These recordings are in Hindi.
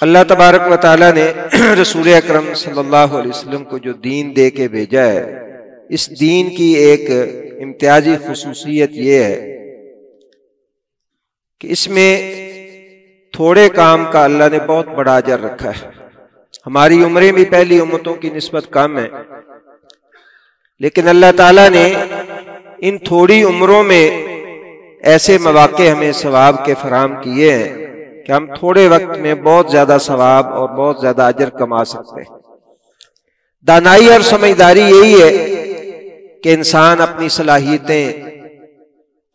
अल्लाह तबारक व तआला ने रसूल अकरम सल्लल्लाहु अलैहि वसल्लम को जो दीन दे के भेजा है, इस दीन की एक इम्तियाजी खुसूसियत ये है कि इसमें थोड़े काम का अल्लाह ने बहुत बड़ा अजर रखा है। हमारी उम्रें भी पहली उम्मतों की निस्बत कम है, लेकिन अल्लाह ताला ने इन थोड़ी उम्रों में ऐसे मौके हमें सवाब के फराम किए हैं कि हम थोड़े वक्त में बहुत ज्यादा सवाब और बहुत ज्यादा अजर कमा सकते हैं। दानाई और समझदारी यही है कि इंसान अपनी सलाहियतें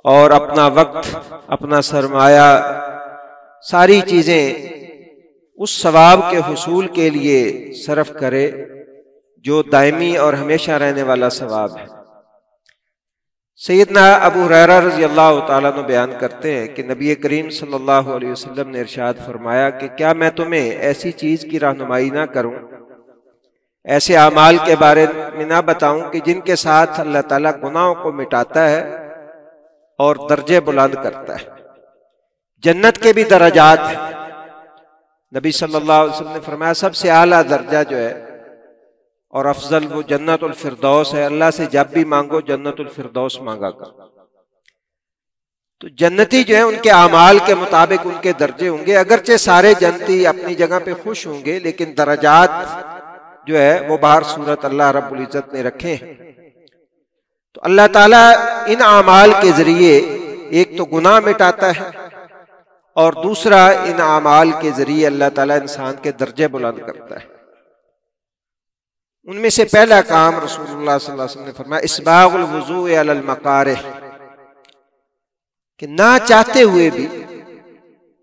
और अपना वक्त, अपना सरमाया, सारी चीजें उस सवाब के हुसूल के लिए सर्फ करे जो दायमी और हमेशा रहने वाला सवाब है। सैयदना अबू हुरैरा रज़ी अल्लाह तआला अन्हु बयान करते हैं कि नबी करीम सल्लल्लाहु अलैहि वसल्लम ने इरशाद फरमाया कि क्या मैं तुम्हें ऐसी चीज की रहनुमाई ना करूं, ऐसे आमाल के बारे में ना बताऊं कि जिनके साथ अल्लाह ताला गुनाहों को मिटाता है और दर्जे बुलंद करता है। जन्नत के भी दर्जात हैं। नबी सल्लल्लाहु अलैहि वसल्लम ने फरमाया सबसे आला दर्जा जो है और अफजल वो जन्नतुल फिरदौस है। अल्लाह से जब भी मांगो जन्नतुल फिरदौस मांगा कर। तो जन्नती जो है उनके आमाल के मुताबिक उनके दर्जे होंगे। अगरचे सारे जन्नती अपनी जगह पे खुश होंगे, लेकिन दर्जात जो है वो बाहर सूरत अल्लाह रब्बुल इज्जत ने रखे हैं। तो अल्लाह ताला इन आमाल के जरिए एक तो गुनाह मिटाता है और दूसरा इन आमाल के जरिए अल्लाह ताला इंसान के दर्जे बुलंद करता है। उनमें से पहला काम रसूलुल्लाह सल्लल्लाहु अलैहि वसल्लम ने फरमाया इस्बागुल वुज़ू अलल मकारिह, कि ना चाहते हुए भी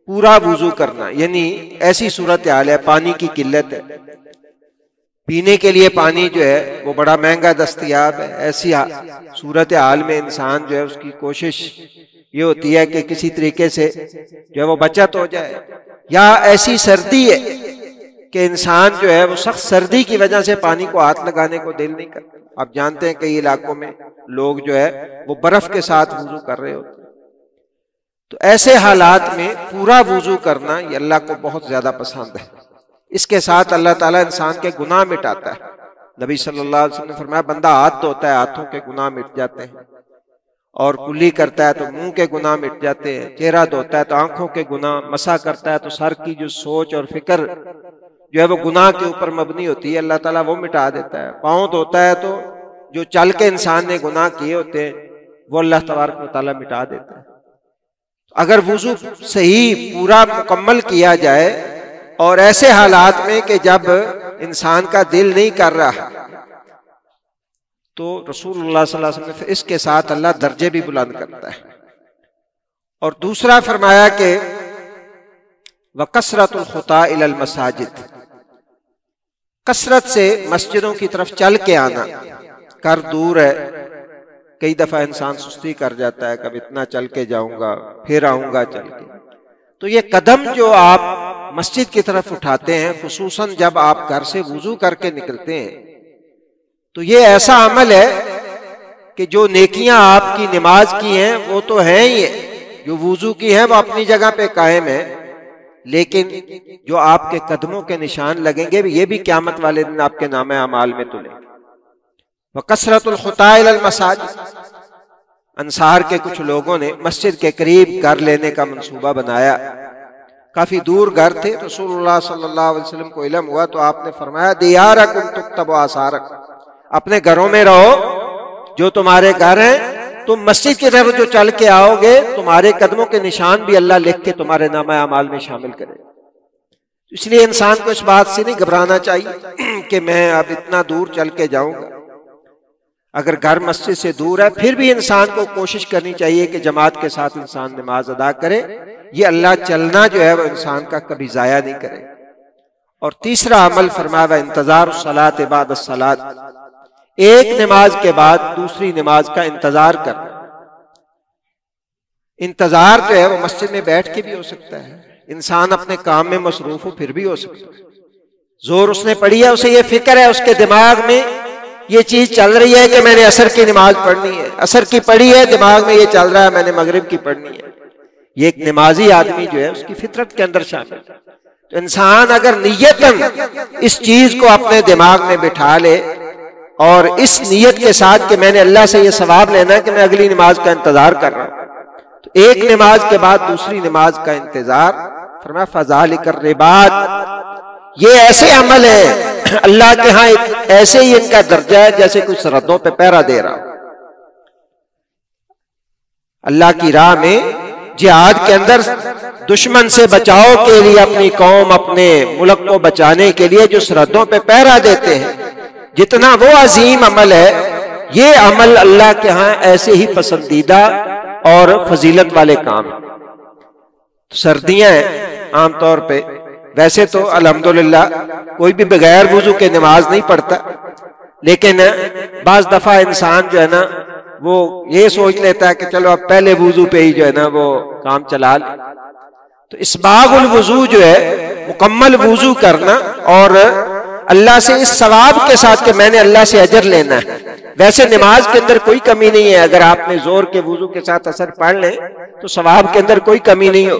पूरा वुजू करना। यानी ऐसी सूरत हाल है, पानी की किल्लत है, पीने के लिए पानी जो है वो बड़ा महंगा दस्तयाब है। ऐसी सूरत हाल में इंसान जो है उसकी कोशिश ये होती है कि किसी तरीके से जो है वो बचत हो जाए। या ऐसी सर्दी है कि इंसान जो है वो सख्त सर्दी की वजह से पानी को हाथ लगाने को दिल नहीं करता। आप जानते हैं कई इलाकों में लोग जो है वो बर्फ के साथ वुजू कर रहे होते हैं। तो ऐसे हालात में पूरा वुजू करना ये अल्लाह को बहुत ज्यादा पसंद है। इसके साथ अल्लाह ताला इंसान के गुनाह मिटाता है। नबी सल्लल्लाहु अलैहि वसल्लम ने फरमाया बंदा हाथ धोता है, हाथों के गुनाह मिट जाते हैं, और कुल्ली करता है तो मुंह के गुनाह मिट जाते हैं, चेहरा धोता है तो आंखों के गुनाह, मसा करता है तो सर की जो सोच और फिक्र जो है वो गुनाह के ऊपर मबनी होती है, अल्लाह ताला वो मिटा देता है। पाँव धोता है तो जो चल के इंसान ने गुनाह किए होते हैं वो अल्लाह तबारक व तआला मिटा देता है। अगर वुजू सही पूरा मुकम्मल किया जाए और ऐसे हालात में कि जब इंसान का दिल नहीं कर रहा, तो रसूलुल्लाह सल्लल्लाहु अलैहि वसल्लम इसके साथ अल्लाह दर्जे भी बुलंद करता है। और दूसरा फरमाया कि वकसरतुल खुता इलल मसाजिद, कसरत से मस्जिदों की तरफ चल के आना। घर दूर है, कई दफा इंसान सुस्ती कर जाता है, कभी इतना चल के जाऊंगा फिर आऊंगा चल के। तो ये कदम जो आप मस्जिद की तरफ उठाते हैं, खुसूसन जब आप घर से वुजू करके निकलते हैं, तो ये ऐसा अमल है कि जो नेकियां आपकी नमाज की हैं वो तो हैं ही है, जो वुजू की हैं वो अपनी जगह पे कायम है, लेकिन जो आपके कदमों के निशान लगेंगे ये भी क़यामत वाले दिन आपके नामे अमाल में तुले। वकसरतुल खुता इलल मसाजिद, अंसार के कुछ लोगों ने मस्जिद के करीब घर लेने का मंसूबा बनाया। काफी दूर घर थे। रसूलुल्लाह सल्लल्लाहु अलैहि वसल्लम को इल्म हुआ तो आपने फरमाया दियारकुम तुक्तबु आसारक, अपने घरों में रहो, जो तुम्हारे घर हैं, तुम मस्जिद की तरफ जो चल के आओगे तुम्हारे कदमों के निशान भी अल्लाह लिख के तुम्हारे नामा अमाल में शामिल करे। इसलिए इंसान को इस बात से नहीं घबराना चाहिए कि मैं अब इतना दूर चल के जाऊंगा। अगर घर मस्जिद से दूर है फिर भी इंसान को कोशिश करनी चाहिए कि जमात के साथ इंसान नमाज अदा करे। ये अल्लाह चलना जो है वो इंसान का कभी जाया नहीं करे। और तीसरा अमल फरमाया इंतजार सलात बाद सलात, एक नमाज के बाद दूसरी नमाज का इंतजार करना। इंतजार जो है वो मस्जिद में बैठ के भी हो सकता है, इंसान अपने काम में मसरूफ हो फिर भी हो सकता है। जोर उसने पढ़ी है, उसे ये फिक्र है, उसके दिमाग में ये चीज चल रही है कि मैंने असर की नमाज पढ़नी है, असर की पढ़ी है, दिमाग में ये चल रहा है मैंने मगरिब की पढ़नी है। ये एक नमाजी आदमी जो है उसकी फितरत के अंदर शामिल है। तो इंसान अगर नियतन इस चीज को अपने दिमाग में बिठा ले और इस नियत के साथ कि मैंने अल्लाह से ये सवाब लेना है कि मैं अगली नमाज का इंतजार कर रहा हूं, तो एक नमाज के बाद दूसरी नमाज का इंतजार, फरमाया फज़ालिकर रिबात, ये ऐसे अमल है अल्लाह के यहाँ ऐसे ही इनका दर्जा है जैसे कोई सरहदों पे पहरा दे रहा हो। अल्लाह की राह में जिहाद के अंदर दुश्मन से बचाव के लिए, अपनी कौम अपने मुल्क को बचाने के लिए जो सरहदों पे पहरा देते हैं, जितना वो अजीम अमल है, ये अमल अल्लाह के यहाँ ऐसे ही पसंदीदा और फजीलत वाले काम। सर्दियां हैं आमतौर पे, वैसे तो अल्हम्दुलिल्लाह कोई भी बगैर वुजू के नमाज नहीं पढ़ता, लेकिन बाज दफा इंसान जो है ना वो ये सोच लेता है कि चलो अब पहले वुजू पे ही जो है ना वो काम चला ले। तो इसबागुल वुजू जो है, मुकम्मल वुजू करना और अल्लाह से इस सवाब के साथ कि मैंने अल्लाह से अजर लेना है। वैसे नमाज के अंदर कोई कमी नहीं है, अगर आपने जोर के वुजू के साथ असर पढ़ लें तो सवाब के अंदर कोई कमी नहीं हो।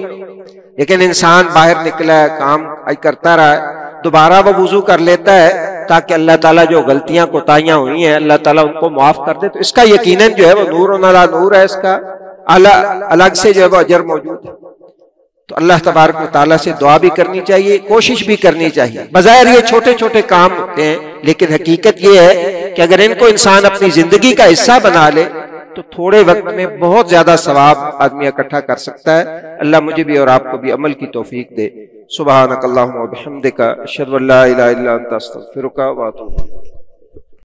लेकिन इंसान बाहर निकला है, काम करता रहा है, दोबारा वो वुजू कर लेता है ताकि अल्लाह ताला जो गलतियां कोताहियां हुई हैं अल्लाह ताला उनको माफ कर दे, तो इसका यकीनन जो है वो नूर अला नूर है, इसका अलग से जो है वो अजर मौजूद है। तो अल्लाह तबारक व तआला से दुआ भी करनी चाहिए, कोशिश भी करनी चाहिए। बज़ाहिर ये छोटे छोटे काम होते हैं, लेकिन हकीकत ये है कि अगर इनको इंसान अपनी जिंदगी का हिस्सा बना ले तो थोड़े वक्त में बहुत ज्यादा सवाब आदमी इकट्ठा कर सकता है। अल्लाह मुझे भी और आपको भी अमल की तौफीक दे। सुब्हानक अल्लाहुम्मा व बिहम्दिका अशहदु अल्ला इलाहा इल्ला अंता अस्तगफिरुका व अतूबु इलैक।